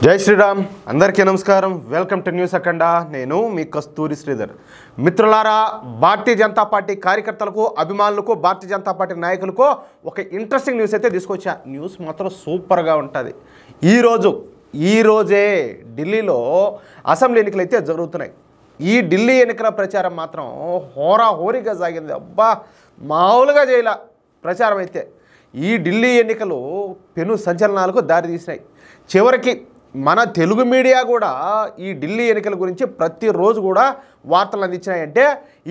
జై శ్రీరామ్ అందరికీ నమస్కారం వెల్కమ్ టు న్యూస్ అఖండ నేను మీ కస్తూరి శ్రీధర్ మిత్రులారా భారతీయ జనతా పార్టీ కార్యకర్తలకు అభిమానులకు భారతీయ జనతా పార్టీ నాయకులకు ఒక ఇంట్రెస్టింగ్ న్యూస్ అయితే తీసుకొచ్చా న్యూస్ మాత్రం సూపర్గా ఉంటుంది ఈ రోజే ఢిల్లీలో అసెంబ్లీ ఎన్నికలు అయితే జరుగుతున్నాయి ఈ ఢిల్లీ ఎన్నికల ప్రచారం మాత్రం హోరాహోరీగా సాగింది అబ్బా మామూలుగా చేయాల ప్రచారం అయితే ఈ ఢిల్లీ ఎన్నికలు పెను సంచలనాలకు దారితీసినాయి చివరికి మన తెలుగు మీడియా కూడా ఈ ఢిల్లీ ఎన్నికల గురించి ప్రతిరోజు కూడా వార్తలు అందించినాయంటే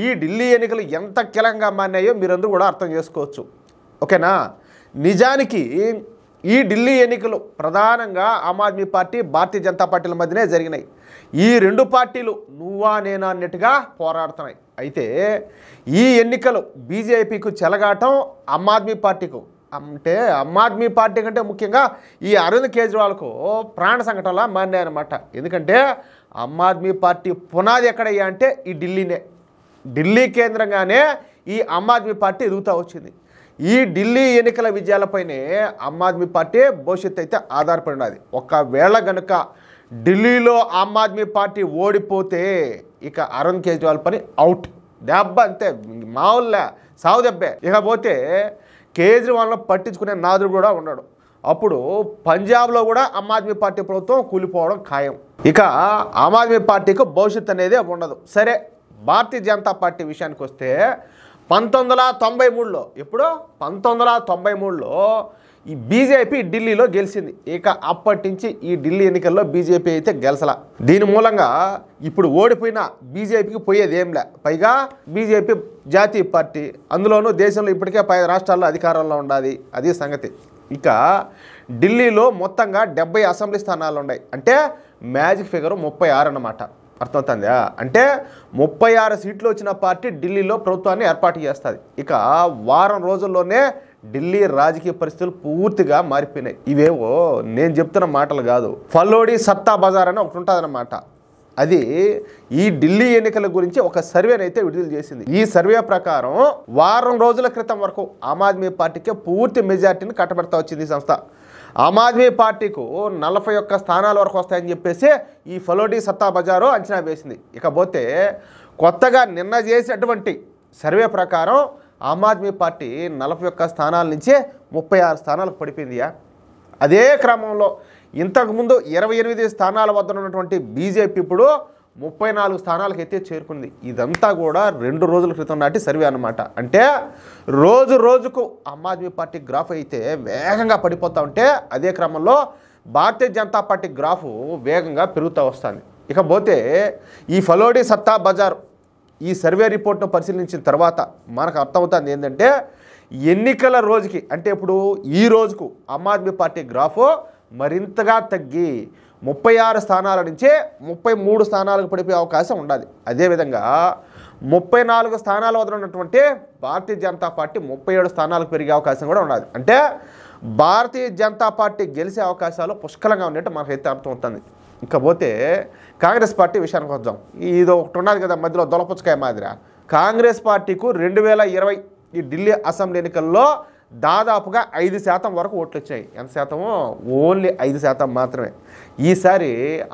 ఈ ఢిల్లీ ఎన్నికలు ఎంత కీలకంగా మారినాయో మీరందరూ కూడా అర్థం చేసుకోవచ్చు ఓకేనా నిజానికి ఈ ఢిల్లీ ఎన్నికలు ప్రధానంగా ఆమ్ ఆద్మీ పార్టీ భారతీయ జనతా పార్టీల మధ్యనే జరిగినాయి ఈ రెండు పార్టీలు నువ్వా నేనా అన్నట్టుగా పోరాడుతున్నాయి అయితే ఈ ఎన్నికలు బీజేపీకు చెలగాటం ఆమ్ ఆద్మీ పార్టీకు అంటే ఆమ్ ఆద్మీ పార్టీ కంటే ముఖ్యంగా ఈ అరవింద్ కేజ్రీవాల్కు ప్రాణ సంకటంలా మారినాయన్నమాట ఎందుకంటే ఆమ్ ఆద్మీ పార్టీ పునాది ఎక్కడయ్యా అంటే ఈ ఢిల్లీ కేంద్రంగానే ఈ ఆమ్ ఆద్మీ పార్టీ ఎదుగుతూ వచ్చింది ఈ ఢిల్లీ ఎన్నికల విజయాలపైనే ఆమ్ ఆద్మీ పార్టీ భవిష్యత్తు అయితే ఆధారపడి ఉన్నది ఒకవేళ కనుక ఢిల్లీలో ఆమ్ ఆద్మీ పార్టీ ఓడిపోతే ఇక అరవింద్ కేజ్రీవాల్ పని అవుట్ దెబ్బ అంతే మామూలులే సావు దెబ్బే ఇకపోతే కేజ్రీవాల్ను పట్టించుకునే నాదుడు కూడా ఉన్నాడు అప్పుడు పంజాబ్లో కూడా ఆమ్ ఆద్మీ పార్టీ ప్రభుత్వం కూలిపోవడం ఖాయం ఇక ఆమ్ ఆద్మీ పార్టీకి భవిష్యత్తు అనేది ఉండదు సరే భారతీయ జనతా పార్టీ విషయానికి వస్తే 1993లో ఎప్పుడో 1993లో ఈ బీజేపీ ఢిల్లీలో గెలిచింది ఇక అప్పటి నుంచి ఈ ఢిల్లీ ఎన్నికల్లో బీజేపీ అయితే గెలసలా దీని మూలంగా ఇప్పుడు ఓడిపోయిన బీజేపీకి పోయేది ఏంలే పైగా బీజేపీ జాతీయ పార్టీ అందులోనూ దేశంలో ఇప్పటికే 10 రాష్ట్రాల్లో అధికారంలో ఉండాలి అది సంగతి ఇక ఢిల్లీలో మొత్తంగా 70 అసెంబ్లీ స్థానాలు ఉన్నాయి అంటే మ్యాజిక్ ఫిగర్ 36 అన్నమాట అర్థమవుతుందా అంటే 36 సీట్లు వచ్చిన పార్టీ ఢిల్లీలో ప్రభుత్వాన్ని ఏర్పాటు చేస్తుంది ఇక వారం రోజుల్లోనే ఢిల్లీ రాజకీయ పరిస్థితులు పూర్తిగా మారిపోయినాయి ఇవేవో నేను చెప్తున్న మాటలు కాదు ఫలోడి సత్తా బజార్ అని ఒకటి ఉంటుందన్నమాట అది ఈ ఢిల్లీ ఎన్నికల గురించి ఒక సర్వేని అయితే విడుదల చేసింది ఈ సర్వే ప్రకారం వారం రోజుల క్రితం వరకు ఆమ్ ఆద్మీ పార్టీకి పూర్తి మెజార్టీని కట్టబెడతా వచ్చింది ఈ సంస్థ ఆమ్ ఆద్మీ పార్టీకు 41 స్థానాల వరకు వస్తాయని చెప్పేసి ఈ ఫలోడి సత్తా బజారు అంచనా వేసింది ఇకపోతే కొత్తగా నిన్న చేసినటువంటి సర్వే ప్రకారం ఆమ్ ఆద్మీ పార్టీ 41 స్థానాల నుంచే 36 స్థానాలకు పడిపోయిందియా అదే క్రమంలో ఇంతకుముందు 28 స్థానాల వద్ద ఉన్నటువంటి బీజేపీ ఇప్పుడు 34 స్థానాలకు అయితే చేరుకుంది ఇదంతా కూడా 2 రోజుల క్రితం నాటి సర్వే అన్నమాట అంటే రోజుకు ఆమ్ ఆద్మీ పార్టీ గ్రాఫ్ అయితే వేగంగా పడిపోతూ ఉంటే అదే క్రమంలో భారతీయ జనతా పార్టీ గ్రాఫ్ వేగంగా పెరుగుతూ వస్తుంది ఇకపోతే ఈ ఫలోడి సత్తా బజార్ ఈ సర్వే రిపోర్ట్ను పరిశీలించిన తర్వాత మనకు అర్థమవుతుంది ఏంటంటే ఎన్నికల రోజుకి అంటే ఇప్పుడు ఈ రోజుకు ఆమ్ ఆద్మీ పార్టీ గ్రాఫ్ మరింతగా తగ్గి 36 స్థానాల నుంచే 33 స్థానాలకు పడిపోయే అవకాశం ఉండాలి అదేవిధంగా 34 స్థానాల వద్ద ఉన్నటువంటి భారతీయ జనతా పార్టీ 37 స్థానాలకు పెరిగే అవకాశం కూడా ఉండాలి అంటే భారతీయ జనతా పార్టీ గెలిచే అవకాశాలు పుష్కలంగా ఉన్నట్టు మనకైతే అర్థమవుతుంది ఇకపోతే కాంగ్రెస్ పార్టీ విషయానికి వద్దాం ఇది ఒకటి ఉన్నది కదా మధ్యలో దొలపుచ్చకాయ మాదిరా కాంగ్రెస్ పార్టీకు 2020 ఈ ఢిల్లీ అసెంబ్లీ ఎన్నికల్లో దాదాపుగా 5% వరకు ఓట్లు వచ్చాయి ఎంత శాతమో ఓన్లీ 5% మాత్రమే ఈసారి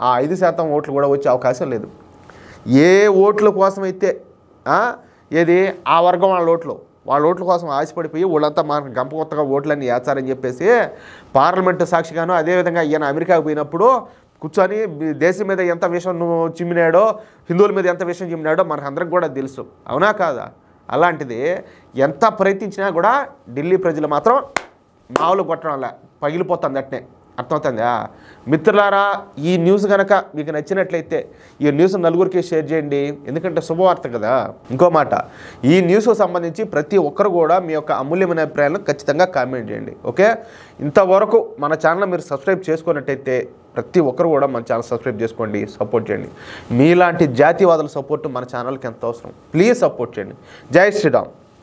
ఆ 5% ఓట్లు కూడా వచ్చే అవకాశం లేదు ఏ ఓట్ల కోసమైతే ఏది ఆ వర్గం వాళ్ళ ఓట్ల కోసం ఆశపడిపోయి వాళ్ళంతా మనకు గంప కొత్తగా ఓట్లన్నీ వేస్తారని చెప్పేసి పార్లమెంటు సాక్షిగాను అదేవిధంగా ఈయన అమెరికాకు పోయినప్పుడు కూర్చొని దేశం మీద ఎంత విషయం చిమ్మినాడో హిందువుల మీద ఎంత విషయం చిమ్మినాడో మనకు అందరికి కూడా తెలుసు అవునా కాదా అలాంటిది ఎంత ప్రయత్నించినా కూడా ఢిల్లీ ప్రజలు మాత్రం మామూలు కొట్టడంలా పగిలిపోతుంది అట్నే అర్థమవుతుందా మిత్రులారా ఈ న్యూస్ కనుక మీకు నచ్చినట్లయితే ఈ న్యూస్ నలుగురికి షేర్ చేయండి ఎందుకంటే శుభవార్త కదా ఇంకో మాట ఈ న్యూస్కు సంబంధించి ప్రతి ఒక్కరు కూడా మీ యొక్క అమూల్యమైన అభిప్రాయాలను ఖచ్చితంగా కామెంట్ చేయండి ఓకే ఇంతవరకు మన ఛానల్ మీరు సబ్స్క్రైబ్ చేసుకున్నట్టయితే ప్రతి ఒక్కరు కూడా మన ఛానల్ సబ్స్క్రైబ్ చేసుకోండి సపోర్ట్ చేయండి మీలాంటి జాతీయవాదుల సపోర్ట్ మన ఛానల్కి ఎంత అవసరం ప్లీజ్ సపోర్ట్ చేయండి జై శ్రీరామ్